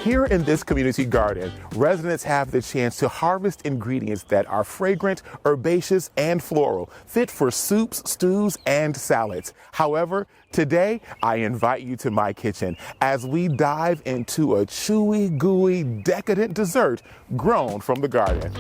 Here in this community garden, residents have the chance to harvest ingredients that are fragrant, herbaceous, and floral, fit for soups, stews, and salads. However, today I invite you to my kitchen as we dive into a chewy, gooey, decadent dessert grown from the garden.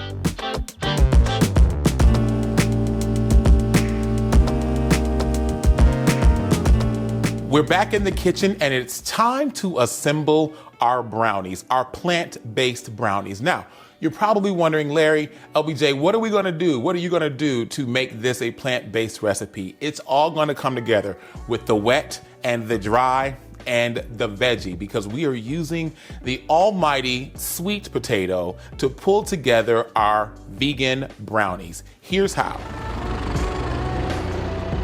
We're back in the kitchen and it's time to assemble our brownies, our plant-based brownies. Now, you're probably wondering, Larry, LBJ, what are we gonna do? What are you gonna do to make this a plant-based recipe? It's all gonna come together with the wet and the dry and the veggie, because we are using the almighty sweet potato to pull together our vegan brownies. Here's how.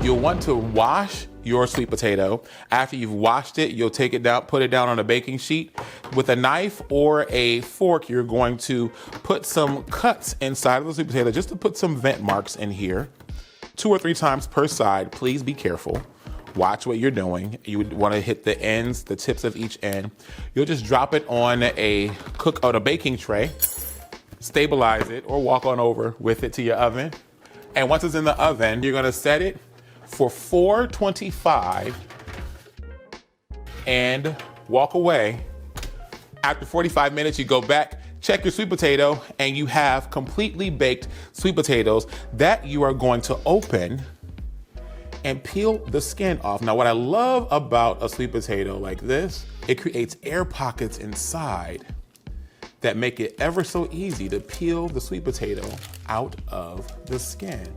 You'll want to wash your sweet potato. After you've washed it, you'll take it down, put it down on a baking sheet. With a knife or a fork, you're going to put some cuts inside of the sweet potato just to put some vent marks in here. 2 or 3 times per side. Please be careful. Watch what you're doing. You would want to hit the ends, the tips of each end. You'll just drop it on a baking tray, stabilize it, or walk on over with it to your oven. And once it's in the oven, you're gonna set it for 425 and walk away. After 45 minutes, you go back, check your sweet potato, and you have completely baked sweet potatoes that you are going to open and peel the skin off. Now, what I love about a sweet potato like this, it creates air pockets inside that make it ever so easy to peel the sweet potato out of the skin.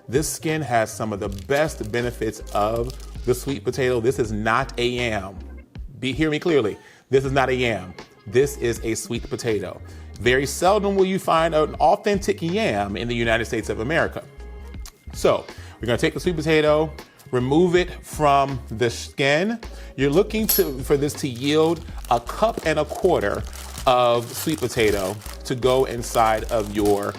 This skin has some of the best benefits of the sweet potato. This is not a yam. Hear me clearly. This is not a yam. This is a sweet potato. Very seldom will you find an authentic yam in the United States of America. So we're gonna take the sweet potato, remove it from the skin. You're looking for this to yield 1.25 cups of sweet potato to go inside of your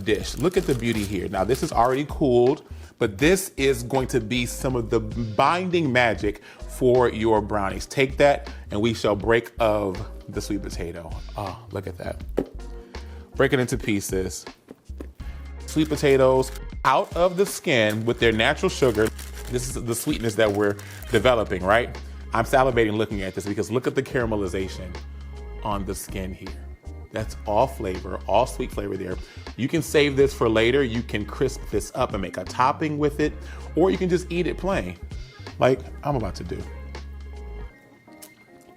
dish. Look at the beauty here. Now this is already cooled, but this is going to be some of the binding magic for your brownies. Take that and we shall break of the sweet potato. Oh, look at that. Break it into pieces. Sweet potatoes out of the skin with their natural sugar. This is the sweetness that we're developing, right? I'm salivating looking at this because look at the caramelization on the skin here. That's all flavor, all sweet flavor there. You can save this for later. You can crisp this up and make a topping with it, or you can just eat it plain, like I'm about to do.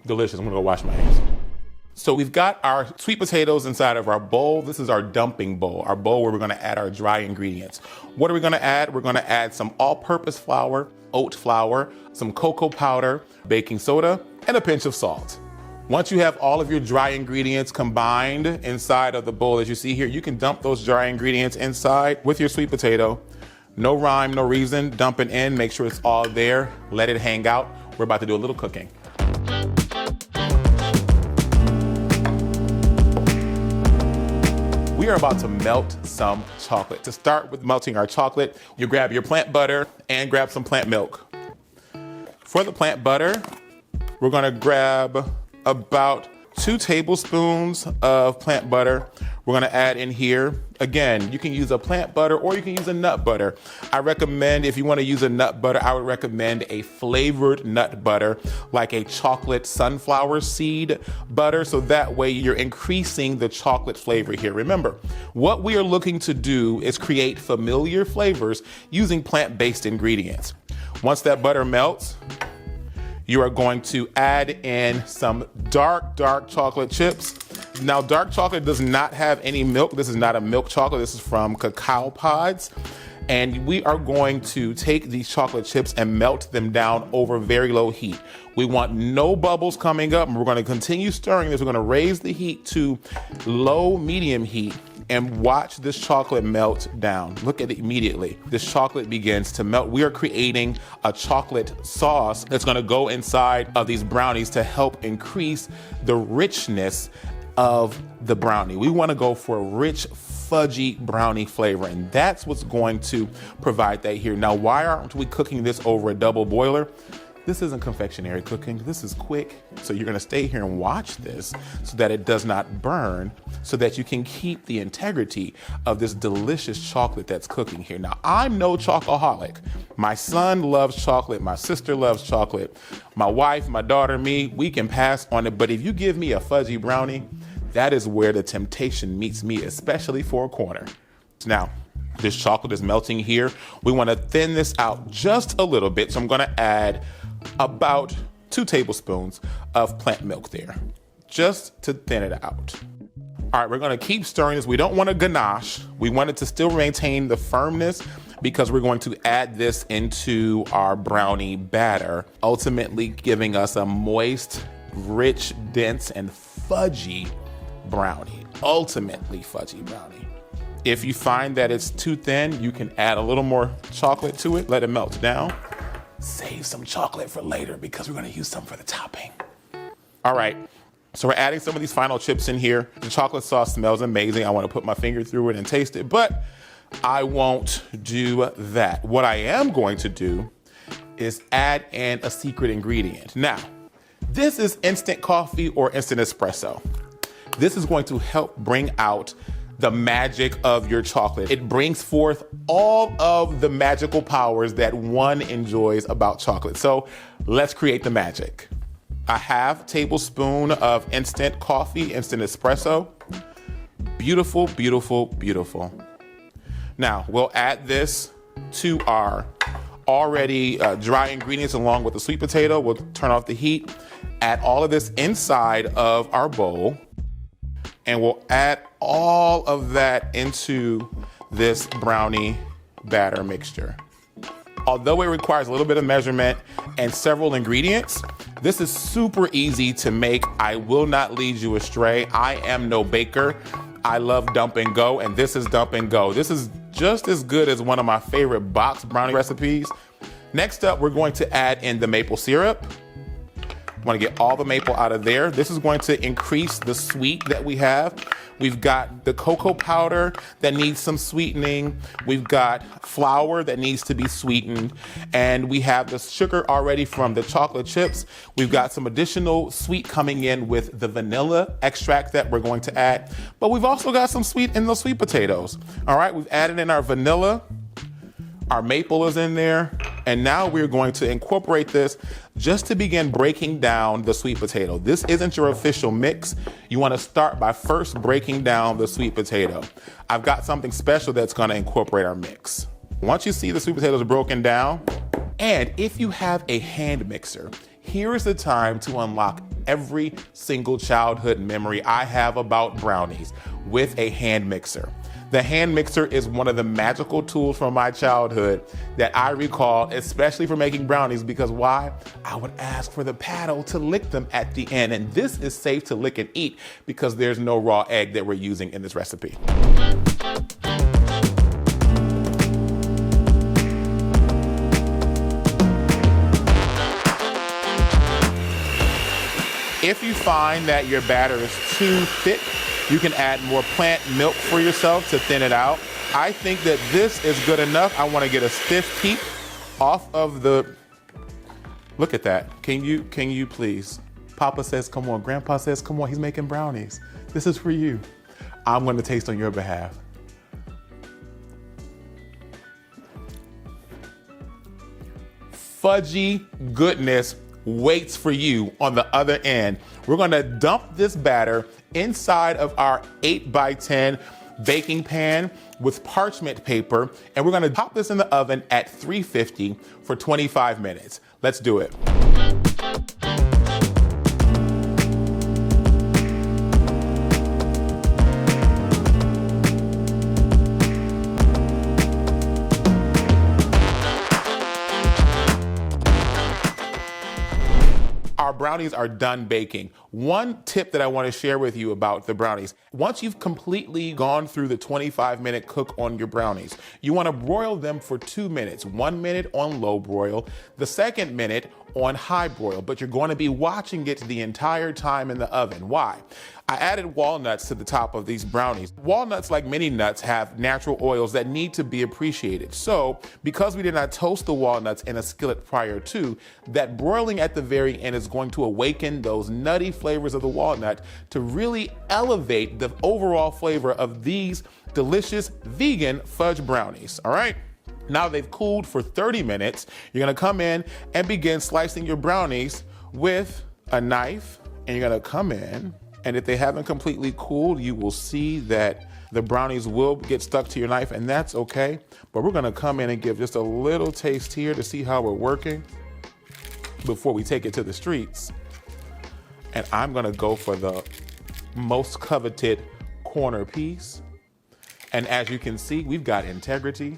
Delicious. I'm gonna go wash my hands. So we've got our sweet potatoes inside of our bowl. This is our dumping bowl, our bowl where we're gonna add our dry ingredients. What are we gonna add? We're gonna add some all-purpose flour, oat flour, some cocoa powder, baking soda, and a pinch of salt. Once you have all of your dry ingredients combined inside of the bowl as you see here, you can dump those dry ingredients inside with your sweet potato. No rhyme, no reason, dump it in, make sure it's all there, let it hang out. We're about to do a little cooking. We are about to melt some chocolate. To start with melting our chocolate, you grab your plant butter and grab some plant milk. For the plant butter, we're gonna grab about 2 tablespoons of plant butter. We're gonna add in here. Again, you can use a plant butter or you can use a nut butter. I recommend, if you wanna use a nut butter, I would recommend a flavored nut butter, like a chocolate sunflower seed butter, so that way you're increasing the chocolate flavor here. Remember, what we are looking to do is create familiar flavors using plant-based ingredients. Once that butter melts, you are going to add in some dark chocolate chips. Now, dark chocolate does not have any milk. This is not a milk chocolate. This is from cacao pods. And we are going to take these chocolate chips and melt them down over very low heat. We want no bubbles coming up, and we're gonna continue stirring this. We're gonna raise the heat to low, medium heat and watch this chocolate melt down. Look at it immediately. This chocolate begins to melt. We are creating a chocolate sauce that's gonna go inside of these brownies to help increase the richness of the brownie. We wanna go for a rich, fudgy brownie flavor, and that's what's going to provide that here. Now, why aren't we cooking this over a double boiler? This isn't confectionery cooking, this is quick. So you're gonna stay here and watch this so that it does not burn, so that you can keep the integrity of this delicious chocolate that's cooking here. Now, I'm no chocoholic. My son loves chocolate, my sister loves chocolate, my wife, my daughter, me, we can pass on it. But if you give me a fudgy brownie, that is where the temptation meets me, especially for a corner. Now, this chocolate is melting here. We wanna thin this out just a little bit. So I'm gonna add about 2 tablespoons of plant milk there, just to thin it out. All right, we're gonna keep stirring this. We don't want a ganache. We want it to still maintain the firmness because we're going to add this into our brownie batter, ultimately giving us a moist, rich, dense, and fudgy brownie, ultimately fudgy brownie. If you find that it's too thin, you can add a little more chocolate to it, let it melt down. Save some chocolate for later because we're gonna use some for the topping. All right, so we're adding some of these final chips in here. The chocolate sauce smells amazing. I wanna put my finger through it and taste it, but I won't do that. What I am going to do is add in a secret ingredient. Now, this is instant coffee or instant espresso. This is going to help bring out the magic of your chocolate. It brings forth all of the magical powers that one enjoys about chocolate. So let's create the magic. A half tablespoon of instant coffee, instant espresso. Beautiful, beautiful, beautiful. Now we'll add this to our already dry ingredients along with the sweet potato. We'll turn off the heat, add all of this inside of our bowl, and we'll add all of that into this brownie batter mixture. Although it requires a little bit of measurement and several ingredients, this is super easy to make. I will not lead you astray. I am no baker. I love dump and go, and this is dump and go. This is just as good as one of my favorite box brownie recipes. Next up, we're going to add in the maple syrup. Want to get all the maple out of there. This is going to increase the sweet that we have. We've got the cocoa powder that needs some sweetening. We've got flour that needs to be sweetened. And we have the sugar already from the chocolate chips. We've got some additional sweet coming in with the vanilla extract that we're going to add. But we've also got some sweet in those sweet potatoes. All right, we've added in our vanilla. Our maple is in there. And now we're going to incorporate this just to begin breaking down the sweet potato. This isn't your official mix. You want to start by first breaking down the sweet potato. I've got something special that's going to incorporate our mix. Once you see the sweet potatoes broken down, and if you have a hand mixer, here is the time to unlock every single childhood memory I have about brownies with a hand mixer. The hand mixer is one of the magical tools from my childhood that I recall, especially for making brownies, because why? I would ask for the paddle to lick them at the end. And this is safe to lick and eat because there's no raw egg that we're using in this recipe. If you find that your batter is too thick, you can add more plant milk for yourself to thin it out. I think that this is good enough. I want to get a stiff peek off of the, look at that. Can you please? Papa says, come on. Grandpa says, come on. He's making brownies. This is for you. I'm going to taste on your behalf. Fudgy goodness waits for you on the other end. We're gonna dump this batter inside of our 8x10 baking pan with parchment paper, and we're gonna pop this in the oven at 350 for 25 minutes. Let's do it. Our brownies are done baking. One tip that I want to share with you about the brownies, once you've completely gone through the 25-minute cook on your brownies, you want to broil them for 2 minutes, 1 minute on low broil, the second minute on high broil, but you're going to be watching it the entire time in the oven. Why? I added walnuts to the top of these brownies. Walnuts, like many nuts, have natural oils that need to be appreciated. So, because we did not toast the walnuts in a skillet prior to, that broiling at the very end is going to awaken those nutty flavors of the walnut to really elevate the overall flavor of these delicious vegan fudge brownies, all right? Now they've cooled for 30 minutes. You're gonna come in and begin slicing your brownies with a knife, and you're gonna come in, and if they haven't completely cooled, you will see that the brownies will get stuck to your knife, and that's okay. But we're gonna come in and give just a little taste here to see how we're working before we take it to the streets. And I'm gonna go for the most coveted corner piece. And as you can see, we've got integrity,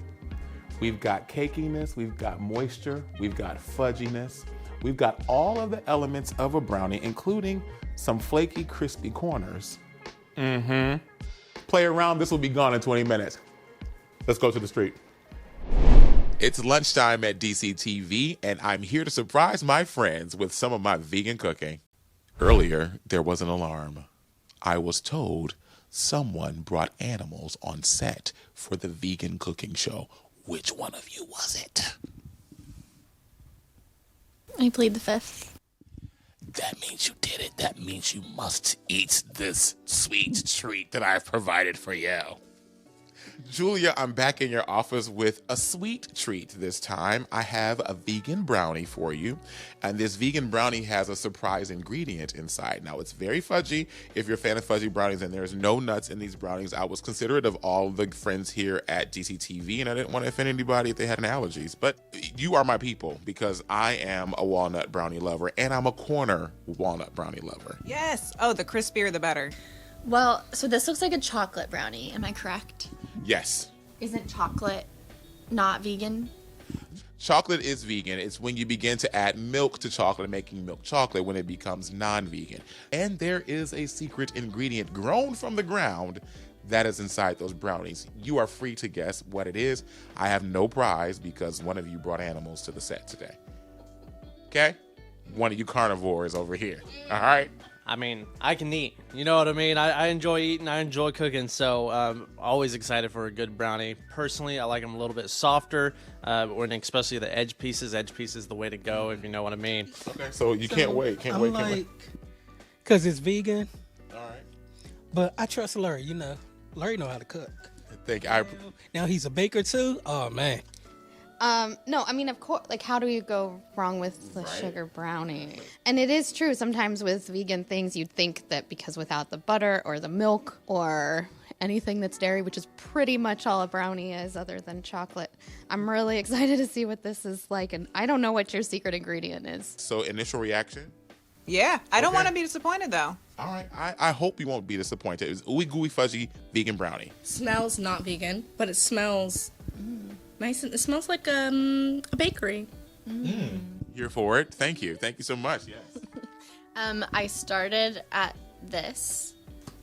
we've got cakiness, we've got moisture, we've got fudginess, we've got all of the elements of a brownie, including some flaky, crispy corners. Play around, this will be gone in 20 minutes. Let's go to the street. It's lunchtime at DCTV, and I'm here to surprise my friends with some of my vegan cooking. Earlier, there was an alarm. I was told someone brought animals on set for the vegan cooking show. Which one of you was it? I plead the fifth. That means you did it. That means you must eat this sweet treat that I've provided for you. Julia, I'm back in your office with a sweet treat this time. I have a vegan brownie for you, and this vegan brownie has a surprise ingredient inside. Now, it's very fudgy if you're a fan of fudgy brownies, and there's no nuts in these brownies. I was considerate of all the friends here at DCTV, and I didn't want to offend anybody if they had allergies, but you are my people because I am a walnut brownie lover, and I'm a corner walnut brownie lover. Yes. Oh, the crispier, the better. Well, so this looks like a chocolate brownie. Am I correct? Yes. Isn't chocolate not vegan? Chocolate is vegan. It's when you begin to add milk to chocolate, making milk chocolate, when it becomes non-vegan. And there is a secret ingredient grown from the ground that is inside those brownies. You are free to guess what it is. I have no prize because one of you brought animals to the set today. Okay? One of you carnivores over here. All right? I mean, I can eat. You know what I mean? I enjoy eating. I enjoy cooking. So always excited for a good brownie. Personally, I like them a little bit softer, and especially the edge pieces. Edge piece is the way to go, if you know what I mean. Okay, so you can't wait. Can't wait. Because it's vegan. All right. But I trust Larry. You know, Larry know how to cook. Thank you. Now he's a baker too. Oh man. No, I mean, of course, like, how do you go wrong with the sugar brownie? And it is true, sometimes with vegan things, you'd think that because without the butter or the milk or anything that's dairy, which is pretty much all a brownie is other than chocolate. I'm really excited to see what this is like, and I don't know what your secret ingredient is. So, initial reaction? Yeah, I don't want to be disappointed, though. All right, I hope you won't be disappointed. It's ooey gooey fudgy vegan brownie. Smells not vegan, but it smells nice. And it smells like a bakery. Here for it. Thank you so much. Yes. I started at this,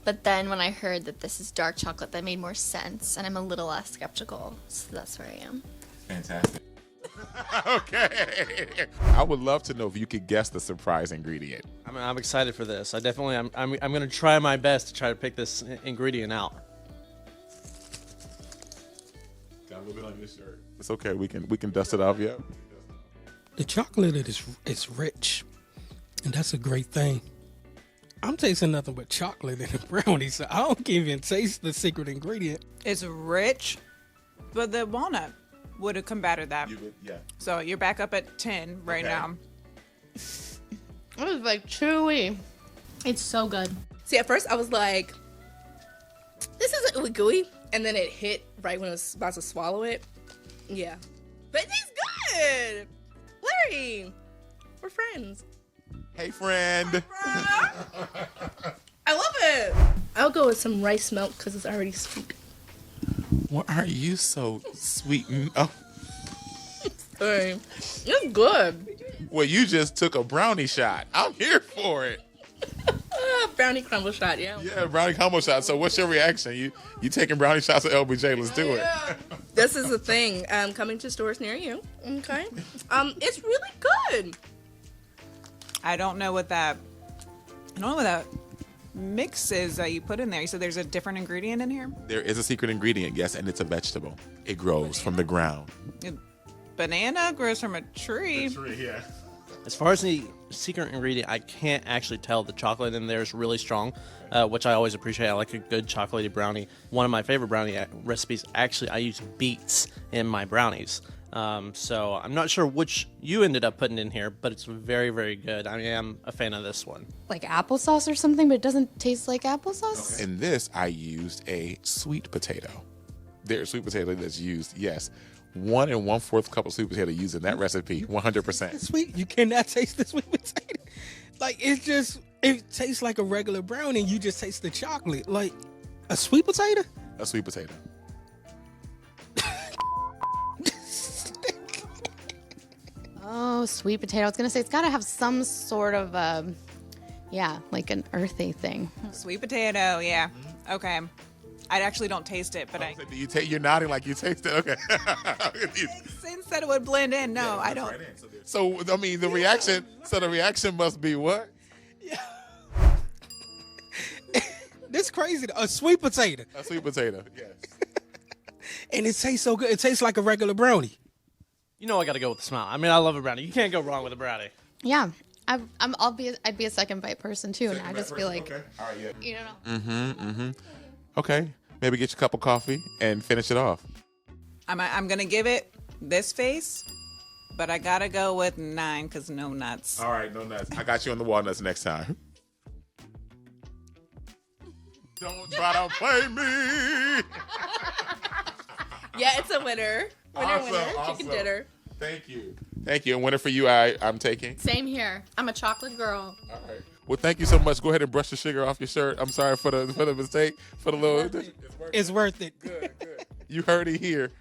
but then when I heard that this is dark chocolate, that made more sense, and I'm a little less skeptical, so that's where I am. Fantastic. Okay. I would love to know if you could guess the surprise ingredient. I'm excited for this. I'm going to try my best to try to pick this ingredient out. Got a little bit on your shirt. It's okay. We can dust it off. Yeah. The chocolate is rich, and that's a great thing. I'm tasting nothing but chocolate in the brownie, so I don't even taste the secret ingredient. It's rich, but the walnut would have combated that. Yeah. So you're back up at 10 right now. It was like chewy. It's so good. See, at first I was like, this isn't ooey gooey. And then it hit right when I was about to swallow it. Yeah. But it tastes good. Larry, we're friends. Hey, friend. I love it. I'll go with some rice milk because it's already sweet. Why are you so sweet? Oh. Sorry. It's good. Well, you just took a brownie shot. I'm here for it. Brownie crumble shot, yeah. Yeah, brownie combo shot. So what's your reaction? You taking brownie shots at LBJ? Let's do it. This is the thing. Coming to stores near you. Okay. It's really good. I don't know what that mix is that you put in there. You said there's a different ingredient in here? There is a secret ingredient, yes, and it's a vegetable. It grows from the ground. Banana grows from a tree. Yeah. As far as the secret ingredient, I can't actually tell. The chocolate in there is really strong, which I always appreciate. I like a good chocolatey brownie. One of my favorite brownie recipes, actually, I use beets in my brownies. So I'm not sure which you ended up putting in here, but it's very, very good. I am a fan of this one. Like applesauce or something, but it doesn't taste like applesauce? In this, I used a sweet potato. There's sweet potato that's used, yes. 1 1/4 cup of sweet potato used in that recipe, 100%. Sweet, you cannot taste the sweet potato. Like it tastes like a regular brownie. You just taste the chocolate. Like a sweet potato. A sweet potato. Oh, sweet potato. I was going to say, it's got to have some sort of, like an earthy thing. Sweet potato, yeah. Okay. I actually don't taste it, but I Do you you're nodding like you taste it? Okay. Since that it would blend in. No, I don't. So, I mean, the reaction must be what? This crazy. A sweet potato. A sweet potato, yes. And it tastes so good. It tastes like a regular brownie. You know I got to go with the smile. I mean, I love a brownie. You can't go wrong with a brownie. Yeah. I'd be a second bite person too, and I just feel like, Okay. All right, yeah. you don't know. Okay. Maybe get your cup of coffee and finish it off. I'm gonna give it this face, but I gotta go with 9 because no nuts. All right, no nuts. I got you on the walnuts next time. Don't try to play me. Yeah, it's a winner. Winner, Awesome. chicken dinner. Thank you. Thank you. And winner for you, I'm taking. Same here. I'm a chocolate girl. All right. Well, thank you so much. Go ahead and brush the sugar off your shirt. I'm sorry for the mistake. For the little. It's worth it. Good. You heard it here.